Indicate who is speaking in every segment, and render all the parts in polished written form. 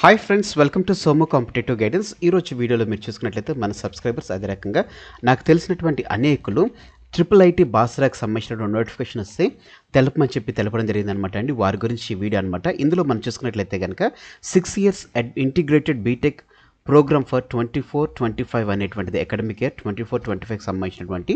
Speaker 1: Hi friends, welcome to సోమో competitive guidance. ఈరోజు వీడియోలో మీరు చూసుకున్నట్లయితే మన సబ్స్క్రైబర్స్ అదే రకంగా నాకు తెలిసినటువంటి అనేకులు ట్రిపుల్ ఐటీ బాసరాకి సంబంధించిన నోటిఫికేషన్ వస్తే తెలపడం జరిగిందనమాట అండి. వారి గురించి ఈ వీడియో అనమాట. ఇందులో మనం చూసుకున్నట్లయితే కనుక 6 years integrated B Tech program for 24-25 అనేటువంటిది అకాడమిక్ ఇయర్ 24-25కి సంబంధించినటువంటి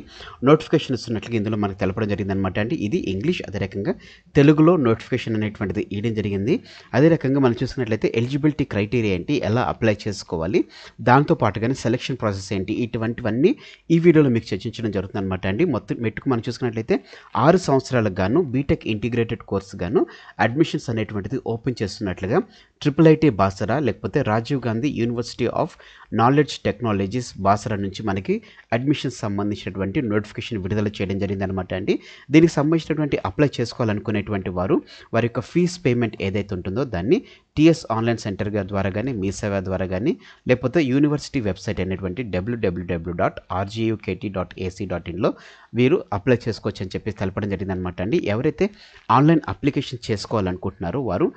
Speaker 1: నోటిఫికేషన్ ఇస్తున్నట్లుగా ఇందులో మనకు తెలపడం జరిగిందనమాట అండి. ఇది ఇంగ్లీష్, అదే రకంగా తెలుగులో నోటిఫికేషన్ అనేటువంటిది ఇవ్వడం జరిగింది. అదే రకంగా మనం చూసుకున్నట్లయితే ఎలిజిబిలిటీ క్రైటీరియా ఏంటి, ఎలా అప్లై చేసుకోవాలి, దాంతో పాటుగానే సెలక్షన్ ప్రాసెస్ ఏంటి, ఇటువంటివన్నీ ఈ వీడియోలో మీకు చర్చించడం జరుగుతుంది అనమాట అండి. మొత్తం మెట్టుకు మనం చూసుకున్నట్లయితే 6 సంవత్సరాలకు గాను బీటెక్ ఇంటిగ్రేటెడ్ కోర్సు గాను అడ్మిషన్స్ అనేటువంటిది ఓపెన్ చేస్తున్నట్లుగా ట్రిపుల్ ఐటీ బాసరా లేకపోతే Rajiv Gandhi university of knowledge technologies Basara నుంచి మనకి అడ్మిషన్స్ సంబంధించినటువంటి నోటిఫికేషన్ విడుదల చేయడం జరిగిందనమాట అండి. దీనికి సంబంధించినటువంటి అప్లై చేసుకోవాలనుకునేటువంటి వారు వారి యొక్క ఫీజ్ పేమెంట్ ఏదైతే ఉంటుందో దాన్ని టీఎస్ ఆన్లైన్ సెంటర్ ద్వారా కానీ, మీ సేవ ద్వారా కానీ, లేకపోతే యూనివర్సిటీ వెబ్సైట్ అనేటువంటి www.rgukt.ac.inలో వీరు అప్లై చేసుకోవచ్చు అని చెప్పి తెలపడం జరిగిందనమాట అండి. ఎవరైతే ఆన్లైన్ అప్లికేషన్ చేసుకోవాలనుకుంటున్నారో వారు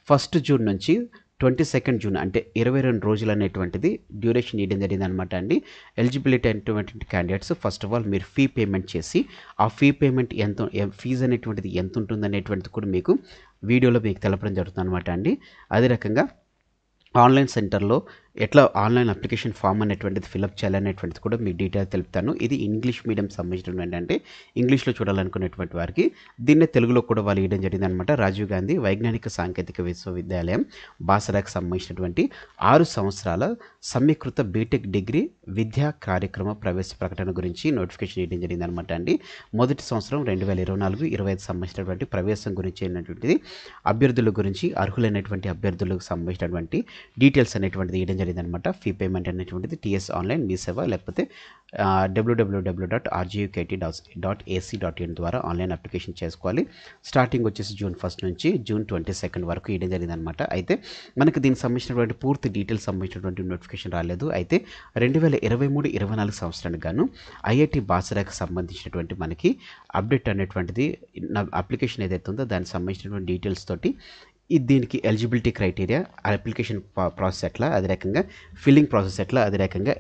Speaker 1: 1 జూన్ నుంచి 22 జూన్ అంటే 22 రోజులు అనేటువంటిది డ్యూరేషన్ ఇవ్వడం జరిగింది అనమాట అండి. ఎలిజిబిలిటీ అయినటువంటి క్యాండిడేట్స్ ఫస్ట్ ఆఫ్ ఆల్ మీరు ఫీ పేమెంట్ చేసి ఆ ఫీ పేమెంట్ ఫీజు అనేటువంటిది ఎంత ఉంటుంది అనేటువంటిది కూడా మీకు వీడియోలో మీకు తెలపడం జరుగుతుంది అనమాట అండి. అదే రకంగా ఆన్లైన్ సెంటర్లో ఎట్లా ఆన్లైన్ అప్లికేషన్ ఫామ్ అనేటువంటిది ఫిలప్ చేయాలనేటువంటిది కూడా మీకు డీటెయిల్ తెలుపుతాను. ఇది ఇంగ్లీష్ మీడియం సంబంధించినటువంటి అంటే ఇంగ్లీష్లో చూడాలనుకునేటువంటి వారికి దీన్నే తెలుగులో కూడా వాళ్ళు ఇవ్వడం జరిగిందనమాట. రాజీవ్ గాంధీ వైజ్ఞానిక సాంకేతిక విశ్వవిద్యాలయం బాసరాకు సంబంధించినటువంటి 6 సంవత్సరాల సమీకృత బీటెక్ డిగ్రీ విద్యా కార్యక్రమ ప్రవేశ ప్రకటన గురించి నోటిఫికేషన్ ఇవ్వడం జరిగిందనమాట అండి. మొదటి సంవత్సరం 2024-25 సంబంధించినటువంటి ప్రవేశం గురించి అయినటువంటిది అభ్యర్థుల గురించి అర్హులైనటువంటి అభ్యర్థులకు సంబంధించినటువంటి డీటెయిల్స్ అనేటువంటిది ఇవ్వడం జరిగిందనమాట. ఫీ పేమెంట్ అనేటువంటిది టీఎస్ ఆన్లైన్, మీ సేవ లేకపోతే www.rgukt.ac.in ద్వారా ఆన్లైన్ అప్లికేషన్ చేసుకోవాలి. స్టార్టింగ్ వచ్చేసి June 1 నుంచి June 22 వరకు ఇవ్వడం జరిగిందనమాట. అయితే మనకి దీనికి సంబంధించినటువంటి పూర్తి డీటెయిల్స్ సంబంధించినటువంటి నోటిఫికేషన్ రాలేదు. అయితే 2023-24 సంవత్సరానికి గాను ఐఐటి బాసరాకి సంబంధించినటువంటి మనకి అప్డేట్ అనేటువంటిది అప్లికేషన్ ఏదైతే ఉందో దానికి సంబంధించినటువంటి డీటెయిల్స్ తోటి దీనికి ఎలిజిబిలిటీ క్రైటీరియా, అప్లికేషన్ ప్రాసెస్ ఎట్లా, అదే రకంగా ఫిల్లింగ్ ప్రాసెస్ ఎట్లా, అదే రకంగా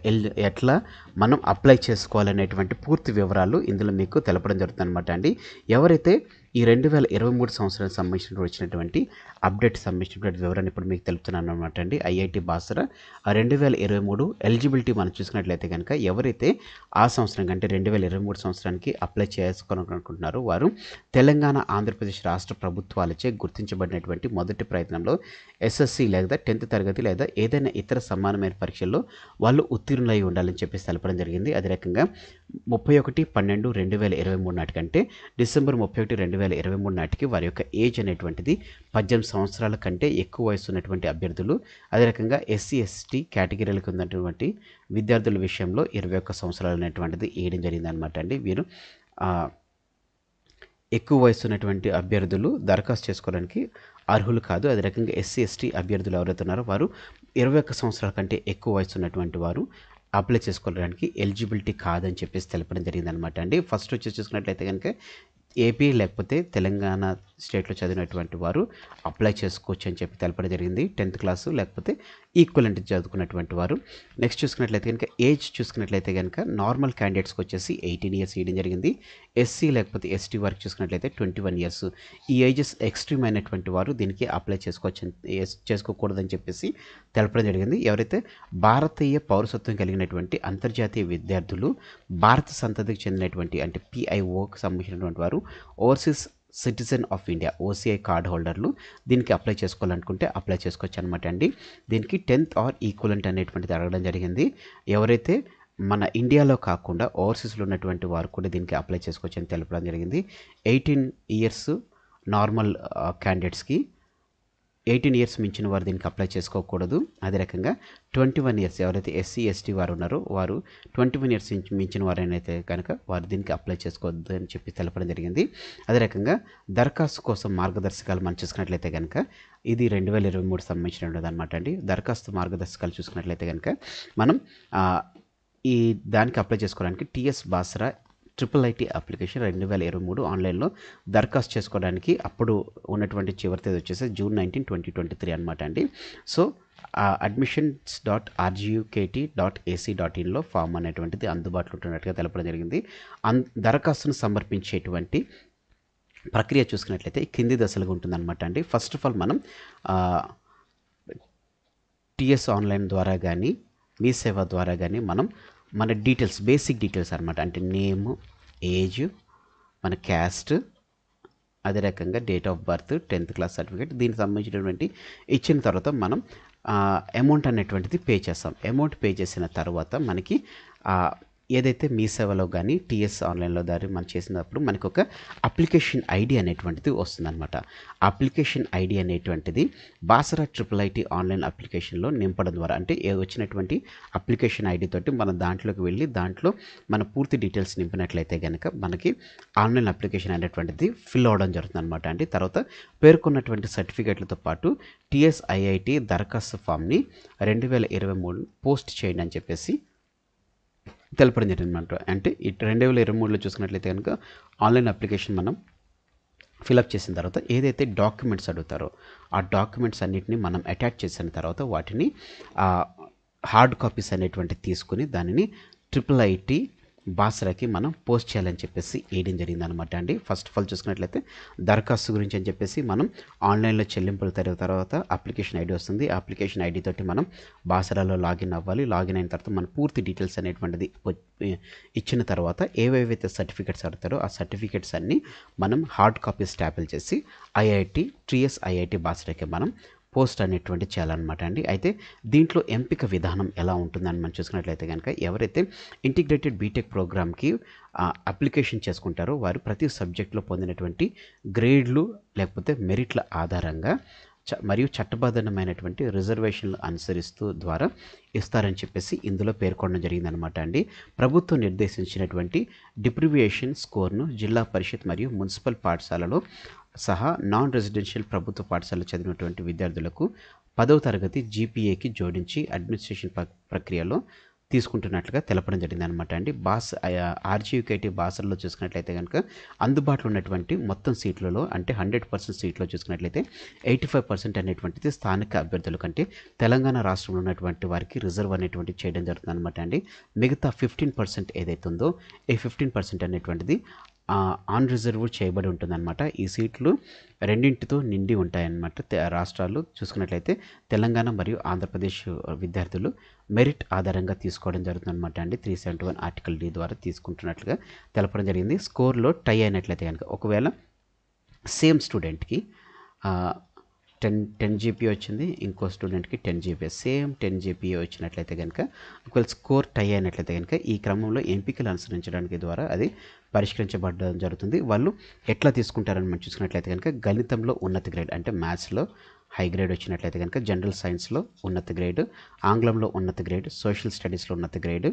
Speaker 1: ఎట్లా మనం అప్లై చేసుకోవాలనేటువంటి పూర్తి వివరాలు ఇందులో మీకు తెలపడం జరుగుతుంది అనమాట అండి. ఎవరైతే ఈ 2023 సంవత్సరానికి సంబంధించిన వచ్చినటువంటి అప్డేట్ సంబంధించినటువంటి వివరాన్ని ఇప్పుడు మీకు తెలుపుతున్నాను అనమాట అండి. ఐఐటి బాసరా 2023 ఎలిజిబిలిటీ మనం చూసుకున్నట్లయితే కనుక ఎవరైతే ఆ సంవత్సరం కంటే 2023 సంవత్సరానికి అప్లై చేసుకోవాలనుకుంటున్నారో వారు తెలంగాణ, ఆంధ్రప్రదేశ్ రాష్ట్ర ప్రభుత్వాలచే గుర్తించబడినటువంటి మొదటి ప్రయత్నంలో ఎస్ఎస్సి లేదా 10th తరగతి లేదా ఏదైనా ఇతర సమానమైన పరీక్షల్లో వాళ్ళు ఉత్తీర్ణులై ఉండాలని చెప్పేసి తెలపడం జరిగింది. అదే రకంగా 31/12/2023 నాటికంటే డిసెంబర్ 31/2023 నాటికి వారి యొక్క ఏజ్ అనేటువంటిది 18 సంవత్సరాల కంటే ఎక్కువ వయసు ఉన్నటువంటి అభ్యర్థులు, అదే రకంగా ఎస్సీ ఎస్టీ కేటగిరీలకు ఉన్నటువంటి విద్యార్థుల విషయంలో 21 సంవత్సరాలు అనేటువంటిది వేయడం జరిగిందనమాట అండి. వీరు ఎక్కువ వయసు ఉన్నటువంటి అభ్యర్థులు దరఖాస్తు చేసుకోవడానికి అర్హులు కాదు. అదే రకంగా ఎస్సీ ఎస్టీ అభ్యర్థులు ఎవరైతే ఉన్నారో వారు 21 సంవత్సరాల కంటే ఎక్కువ వయసు ఉన్నటువంటి వారు అప్లై చేసుకోవడానికి ఎలిజిబిలిటీ కాదని చెప్పేసి తెలపడం జరిగిందనమాట అండి. ఫస్ట్ వచ్చి చూసుకున్నట్లయితే కనుక ఏపీ లేకపోతే తెలంగాణ స్టేట్లో చదివినటువంటి వారు అప్లై చేసుకోవచ్చు అని చెప్పి తెలపడం జరిగింది. 10th క్లాసు లేకపోతే ఈక్వలెంట్ చదువుకున్నటువంటి వారు. నెక్స్ట్ చూసుకున్నట్లయితే కనుక ఏజ్ చూసుకున్నట్లయితే కనుక నార్మల్ క్యాండిడేట్స్కి వచ్చేసి 18 years ఇవ్వడం జరిగింది. ఎస్సీ లేకపోతే ఎస్టీ వారికి చూసుకున్నట్లయితే 21 years. ఈ ఏజెస్ ఎక్స్ట్రీమ్ అయినటువంటి వారు దీనికి అప్లై చేసుకోకూడదని చెప్పేసి తెలపడం జరిగింది. ఎవరైతే భారతీయ పౌరసత్వం కలిగినటువంటి అంతర్జాతీయ విద్యార్థులు, భారత సంతతికి చెందినటువంటి అంటే పిఐఓకి సంబంధించినటువంటి వారు, overseas citizen of India OCI card హోల్డర్లు దీనికి అప్లై చేసుకోవాలనుకుంటే అప్లై చేసుకోవచ్చు అనమాట అండి. దీనికి 10th ఆర్ ఈక్వలెంట్ అనేటువంటిది అడగడం జరిగింది. ఎవరైతే మన ఇండియాలో కాకుండా ఓవర్సీస్లో ఉన్నటువంటి వారు కూడా దీనికి అప్లై చేసుకోవచ్చు అని తెలపడం జరిగింది. 18 years నార్మల్ క్యాండిడేట్స్కి, 18 years మించిన వారు దీనికి అప్లై చేసుకోకూడదు. అదే రకంగా 21 years ఎవరైతే ఎస్సీ ఎస్టీ వారు ఉన్నారో వారు 21 years మించిన వారైతే కనుక వారు దీనికి అప్లై చేసుకోవద్దు అని చెప్పి తెలపడం జరిగింది. అదే రకంగా దరఖాస్తు కోసం మార్గదర్శకాలు మనం చూసుకున్నట్లయితే కనుక ఇది 2023 సంబంధించినది అనమాట అండి. దరఖాస్తు మార్గదర్శకాలు చూసుకున్నట్లయితే కనుక మనం ఈ దానికి అప్లై చేసుకోవడానికి TS Basara triple IT application 2023 ఆన్లైన్లో దరఖాస్తు చేసుకోవడానికి అప్పుడు ఉన్నటువంటి చివరి తేదీ వచ్చేసి June 19, 2023 అనమాట అండి. సో admissions.rgukt.ac.inలో ఫామ్ అనేటువంటిది అందుబాటులో ఉంటున్నట్టుగా తెలపడం జరిగింది. దరఖాస్తును సమర్పించేటువంటి ప్రక్రియ చూసుకున్నట్లయితే కింది దశలుగా ఉంటుందన్నమాట అండి. ఫస్ట్ ఆఫ్ ఆల్ మనం టీఎస్ ఆన్లైన్ ద్వారా కానీ మీ సేవ ద్వారా కానీ మనం మన డీటెయిల్స్, బేసిక్ డీటెయిల్స్ అనమాట, అంటే నేము, ఏజ్, మన క్యాస్ట్, అదే రకంగా date of birth, 10th class certificate, దీనికి సంబంధించినటువంటి ఇచ్చిన తర్వాత మనం అమౌంట్ అనేటువంటిది పే చేస్తాం. అమౌంట్ పే చేసిన తర్వాత మనకి ఏదైతే మీ సేవలో కానీ టీఎస్ ఆన్లైన్లో దారి మనం చేసినప్పుడు మనకు ఒక అప్లికేషన్ ఐడి అనేటువంటిది వస్తుందన్నమాట. అప్లికేషన్ ఐడి అనేటువంటిది బాసరా IIIT ఆన్లైన్ అప్లికేషన్లో నింపడం ద్వారా, అంటే వచ్చినటువంటి అప్లికేషన్ ఐడి తోటి మనం దాంట్లోకి వెళ్ళి దాంట్లో మన పూర్తి డీటెయిల్స్ నింపినట్లయితే కనుక మనకి ఆన్లైన్ అప్లికేషన్ అనేటువంటిది ఫిల్ అవ్వడం జరుగుతుంది అనమాట అండి. తర్వాత పేర్కొన్నటువంటి సర్టిఫికేట్లతో పాటు TSIIT దరఖాస్తు ఫామ్ని 2023 పోస్ట్ చేయండి అని చెప్పేసి తెలపడం జరిగిందన్నమాట. అంటే 2023లో చూసుకున్నట్లయితే కనుక ఆన్లైన్ అప్లికేషన్ మనం ఫిలప్ చేసిన తర్వాత ఏదైతే డాక్యుమెంట్స్ అడుగుతారో ఆ డాక్యుమెంట్స్ అన్నిటిని మనం అటాచ్ చేసిన తర్వాత వాటిని హార్డ్ కాపీస్ అనేటువంటివి తీసుకుని దానిని IIIT బాసరాకి మనం పోస్ట్ చేయాలని చెప్పేసి వేయడం జరిగిందనమాట అండి. ఫస్ట్ ఆఫ్ ఆల్ చూసుకున్నట్లయితే దరఖాస్తు గురించి అని చెప్పేసి మనం ఆన్లైన్లో చెల్లింపులు తర్వాత అప్లికేషన్ ఐడి వస్తుంది. ఆ అప్లికేషన్ ఐడి తోటి మనం బాసరాలో లాగిన్ అవ్వాలి. లాగిన్ అయిన తర్వాత మన పూర్తి డీటెయిల్స్ అనేటువంటిది ఇచ్చిన తర్వాత ఏవేవైతే సర్టిఫికేట్స్ అడుగుతారో ఆ సర్టిఫికేట్స్ అన్నీ మనం హార్డ్ కాపీస్ స్టాంపుల్ చేసి TSIIT బాసరాకి మనం పోస్ట్ అనేటువంటి చేయాలన్నమాట అండి. అయితే దీంట్లో ఎంపిక విధానం ఎలా ఉంటుందని మనం చూసుకున్నట్లయితే కనుక ఎవరైతే ఇంటిగ్రేటెడ్ బీటెక్ ప్రోగ్రామ్కి అప్లికేషన్ చేసుకుంటారో వారు ప్రతి సబ్జెక్ట్లో పొందినటువంటి గ్రేడ్లు లేకపోతే మెరిట్ల ఆధారంగా మరియు చట్టబద్ధమైనటువంటి రిజర్వేషన్లు అనుసరిస్తూ ద్వారా ఇస్తారని చెప్పేసి ఇందులో పేర్కొనడం జరిగిందనమాట అండి. ప్రభుత్వం నిర్దేశించినటువంటి డిప్రివియేషన్ స్కోర్ను జిల్లా పరిషత్ మరియు మున్సిపల్ పాఠశాలలో సహా నాన్ రెసిడెన్షియల్ ప్రభుత్వ పాఠశాలలో చదివినటువంటి విద్యార్థులకు 10వ తరగతి GPAకి జోడించి అడ్మినిస్ట్రేషన్ ప్రక్రియలో తీసుకుంటున్నట్లుగా తెలపడం జరిగింది అనమాట అండి. RGUKT బాసర్లో చూసుకున్నట్లయితే కనుక అందుబాటులో ఉన్నటువంటి మొత్తం సీట్లలో అంటే 100% సీట్లో చూసుకున్నట్లయితే 85% అనేటువంటిది స్థానిక అభ్యర్థుల కంటే తెలంగాణ రాష్ట్రంలో ఉన్నటువంటి వారికి రిజర్వ్ అనేటువంటి చేయడం జరుగుతుంది అనమాట అండి. మిగతా 15% ఏదైతే ఉందో ఈ 15% అనేటువంటిది ఆన్ రిజర్వ్ చేయబడి ఉంటుందన్నమాట. ఈ సీట్లు రెండింటితో నిండి ఉంటాయన్నమాట. రాష్ట్రాలు చూసుకున్నట్లయితే తెలంగాణ మరియు ఆంధ్రప్రదేశ్ విద్యార్థులు మెరిట్ ఆధారంగా తీసుకోవడం జరుగుతుందన్నమాట అండి. 371 ఆర్టికల్ D ద్వారా తీసుకుంటున్నట్లుగా తెలపడం జరిగింది. స్కోర్లో టై అయినట్లయితే కనుక ఒకవేళ సేమ్ స్టూడెంట్కి 10 GPA వచ్చింది, ఇంకో స్టూడెంట్కి 10 GPA, సేమ్ 10 GPA వచ్చినట్లయితే కనుక ఒకవేళ స్కోర్ టై అయినట్లయితే కనుక ఈ క్రమంలో ఎంపికలు అనుసరించడానికి ద్వారా అది పరిష్కరించబడడం జరుగుతుంది. వాళ్ళు ఎట్లా తీసుకుంటారని మనం చూసుకున్నట్లయితే కనుక గణితంలో ఉన్నత గ్రేడ్ అంటే మ్యాథ్స్లో హై గ్రేడ్ వచ్చినట్లయితే కనుక జనరల్ సైన్స్లో ఉన్నత గ్రేడ్, ఆంగ్లంలో ఉన్నత గ్రేడ్, సోషల్ స్టడీస్లో ఉన్నత గ్రేడ్,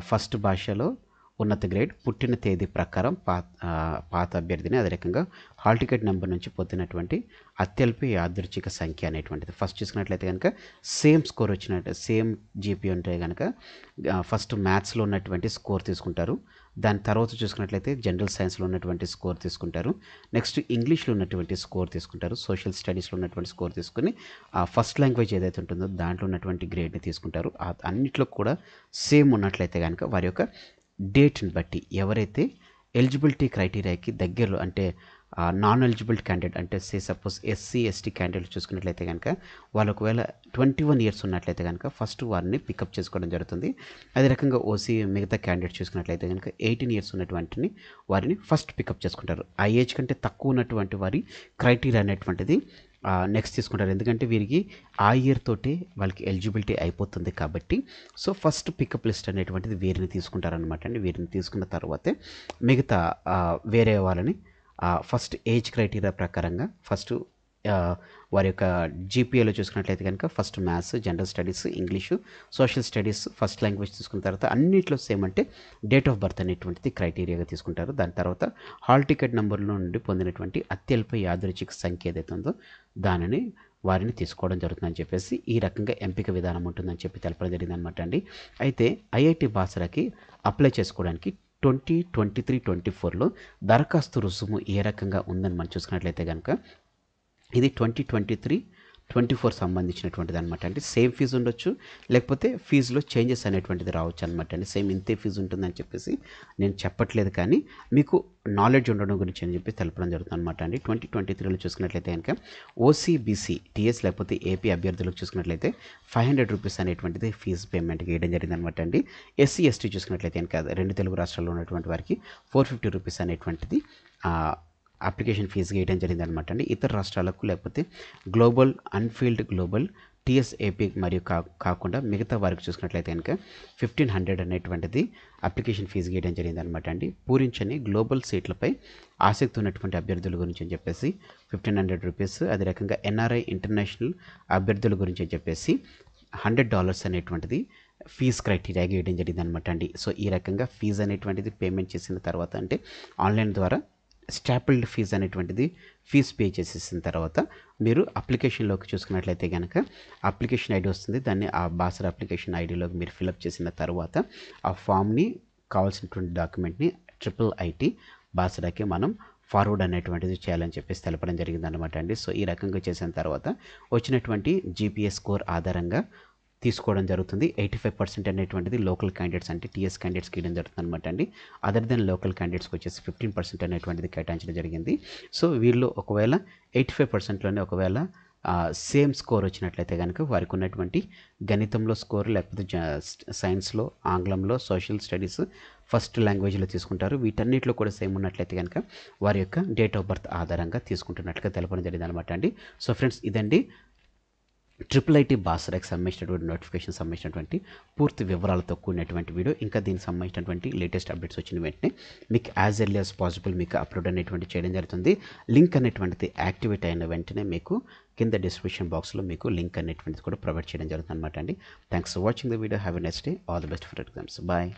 Speaker 1: ఫస్ట్ భాషలో ఉన్నత గ్రేడ్, పుట్టిన తేదీ ప్రకారం పాత అభ్యర్థిని, అదే రకంగా హాల్ టికెట్ నెంబర్ నుంచి పొందినటువంటి అత్యల్ప యాదృచ్ఛిక సంఖ్య అనేటువంటిది. ఫస్ట్ చూసుకున్నట్లయితే కనుక సేమ్ స్కోర్ వచ్చినట్టు సేమ్ GPA ఉంటే కనుక ఫస్ట్ మ్యాథ్స్లో ఉన్నటువంటి స్కోర్ తీసుకుంటారు. దాని తర్వాత చూసుకున్నట్లయితే జనరల్ సైన్స్లో ఉన్నటువంటి స్కోర్ తీసుకుంటారు. నెక్స్ట్ ఇంగ్లీష్లో ఉన్నటువంటి స్కోర్ తీసుకుంటారు. సోషల్ స్టడీస్లో ఉన్నటువంటి స్కోర్ తీసుకుని ఫస్ట్ లాంగ్వేజ్ ఏదైతే ఉంటుందో దాంట్లో ఉన్నటువంటి గ్రేడ్ని తీసుకుంటారు. అన్నిట్లో కూడా సేమ్ ఉన్నట్లయితే కనుక వారి యొక్క డేట్ని బట్టి ఎవరైతే ఎలిజిబిలిటీ క్రైటీరియాకి దగ్గరలో అంటే నాన్ ఎలిజిబుల్ క్యాండిడేట్ అంటే సపోజ్ SC ST క్యాండిడేట్ చూసుకున్నట్లయితే కనుక వాళ్ళు ఒకవేళ 21 ఇయర్స్ ఉన్నట్లయితే కనుక ఫస్ట్ వారిని పికప్ చేసుకోవడం జరుగుతుంది. అదే రకంగా OC మిగతా క్యాండిడేట్ చూసుకున్నట్లయితే కనుక 18 ఇయర్స్ ఉన్నటువంటి వారిని ఫస్ట్ పికప్ చేసుకుంటారు. ఆ ఏజ్ కంటే తక్కువ ఉన్నటువంటి వారి క్రైటీరియా అనేటువంటిది నెక్స్ట్ తీసుకుంటారు. ఎందుకంటే వీరికి ఆ ఇయర్ తోటే వాళ్ళకి ఎలిజిబిలిటీ అయిపోతుంది కాబట్టి సో ఫస్ట్ పికప్ లిస్ట్ అనేటువంటిది వీరిని తీసుకుంటారనమాట అండి. వీరిని తీసుకున్న తర్వాతే మిగతా వేరే వాళ్ళని ఫస్ట్ ఏజ్ క్రైటీరియా ప్రకారంగా ఫస్ట్ వారి యొక్క GPAలో చూసుకున్నట్లయితే కనుక first maths, general studies, English, social studies first language తీసుకున్న తర్వాత అన్నింటిలో సేమ్ అంటే డేట్ ఆఫ్ బర్త్ అనేటువంటిది క్రైటీరియాగా తీసుకుంటారు. దాని తర్వాత హాల్ టికెట్ నెంబర్లో నుండి పొందినటువంటి అత్యల్ప యాదృచ్ఛిక సంఖ్య ఏదైతే ఉందో దానిని వారిని తీసుకోవడం జరుగుతుందని చెప్పేసి ఈ రకంగా ఎంపిక విధానం ఉంటుందని చెప్పి తెలపడం జరిగింది అనమాట అండి. అయితే IIT బాసరాకి అప్లై చేసుకోవడానికి 2023-24లో దరఖాస్తు రుసుము ఏ రకంగా ఉందని మనం చూసుకున్నట్లయితే కనుక ఇది 2023 24 సంబంధించినటువంటిది అనమాట అండి. సేమ్ ఫీజు ఉండొచ్చు, లేకపోతే ఫీజులో చేంజెస్ అనేటువంటిది రావచ్చు అనమాట అండి. సేమ్ ఇంతే ఫీజు ఉంటుందని చెప్పేసి నేను చెప్పట్లేదు, కానీ మీకు నాలెడ్జ్ ఉండడం గురించి అని చెప్పి తెలపడం జరుగుతుంది అనమాట అండి. 2023లో చూసుకున్నట్లయితే కనుక ఓసీబీసీ టీఎస్ లేకపోతే ఏపీ అభ్యర్థులకు చూసుకున్నట్లయితే 500 రూపీస్ అనేటువంటిది ఫీజు పేమెంట్ వేయడం జరిగింది అనమాట అండి. ఎస్సీ ఎస్టీ చూసుకున్నట్లయితే కనుక 2 తెలుగు రాష్ట్రాల్లో ఉన్నటువంటి వారికి 450 రూపీస్ అనేటువంటిది అప్లికేషన్ ఫీజు వేయడం జరిగింది అనమాట అండి. ఇతర రాష్ట్రాలకు లేకపోతే గ్లోబల్ అన్ఫీల్డ్ గ్లోబల్ టీఎస్ఏపీ మరియు కాకుండా మిగతా వారికి చూసుకున్నట్లయితే కనుక 1500 అనేటువంటిది అప్లికేషన్ ఫీజు వేయడం జరిగింది అనమాట అండి. పూరించని గ్లోబల్ సీట్లపై ఆసక్తి ఉన్నటువంటి అభ్యర్థుల గురించి అని చెప్పేసి 1500 రూపీస్, అదే రకంగా ఎన్ఆర్ఐ ఇంటర్నేషనల్ అభ్యర్థుల గురించి అని చెప్పేసి $100 అనేటువంటిది ఫీజ్ క్రైటీరియా వేయడం జరిగింది అనమాట అండి. సో ఈ రకంగా ఫీజు అనేటువంటిది పేమెంట్ చేసిన తర్వాత, అంటే ఆన్లైన్ ద్వారా స్టాపిల్డ్ ఫీజ్ అనేటువంటిది ఫీజు పే చేసేసిన తర్వాత మీరు అప్లికేషన్లోకి చూసుకున్నట్లయితే కనుక అప్లికేషన్ ఐడి వస్తుంది. దాన్ని ఆ బాసర అప్లికేషన్ ఐడిలోకి మీరు ఫిలప్ చేసిన తర్వాత ఆ ఫామ్ని, కావాల్సినటువంటి డాక్యుమెంట్ని IIIT బాసరాకి మనం ఫార్వర్డ్ అనేటువంటిది చేయాలని చెప్పేసి తెలపడం జరిగింది అనమాట అండి. సో ఈ రకంగా చేసిన తర్వాత వచ్చినటువంటి జీపీఏ స్కోర్ ఆధారంగా తీసుకోవడం జరుగుతుంది. 85% అనేటువంటిది లోకల్ క్యాండిడేట్స్ అంటే టీఎస్ క్యాండిడేట్స్కి ఇవ్వడం జరుగుతుంది అనమాట అండి. అదర్ దెన్ లోకల్ క్యాండిడేట్స్కి వచ్చేసి 15% అనేటువంటిది కేటాయించడం జరిగింది. సో వీళ్ళు ఒకవేళ 85%లోనే ఒకవేళ సేమ్ స్కోర్ వచ్చినట్లయితే కనుక వారికి ఉన్నటువంటి గణితంలో స్కోర్, లేకపోతే సైన్స్లో, ఆంగ్లంలో, సోషల్ స్టడీస్ ఫస్ట్ లాంగ్వేజ్లో తీసుకుంటారు. వీటన్నిటిలో కూడా సేమ్ ఉన్నట్లయితే కనుక వారి యొక్క డేట్ ఆఫ్ బర్త్ ఆధారంగా తీసుకుంటున్నట్లుగా తెలపడం జరిగింది అనమాట అండి. సో ఫ్రెండ్స్, ఇదండి IIIT బాసరాకి సంబంధించినటువంటి నోటిఫికేషన్ సంబంధించినటువంటి పూర్తి వివరాలతో కూడినటువంటి వీడియో. ఇంకా దీనికి సంబంధించినటువంటి లేటెస్ట్ అప్డేట్స్ వచ్చిన వెంటనే మీకు యాజ్ ఎర్లీ యాజ్ పాసిబుల్ మీకు అప్లోడ్ అనేటువంటి చేయడం జరుగుతుంది. లింక్ అనేటువంటిది యాక్టివేట్ అయిన వెంటనే మీకు కింద డిస్క్రిప్షన్ బాక్స్లో మీకు లింక్ అనేటువంటిది కూడా ప్రొవైడ్ చేయడం జరుగుతుంది అనమాట అండి. Thanks for watching the video. Have a nice day. All the best for exams. Bye.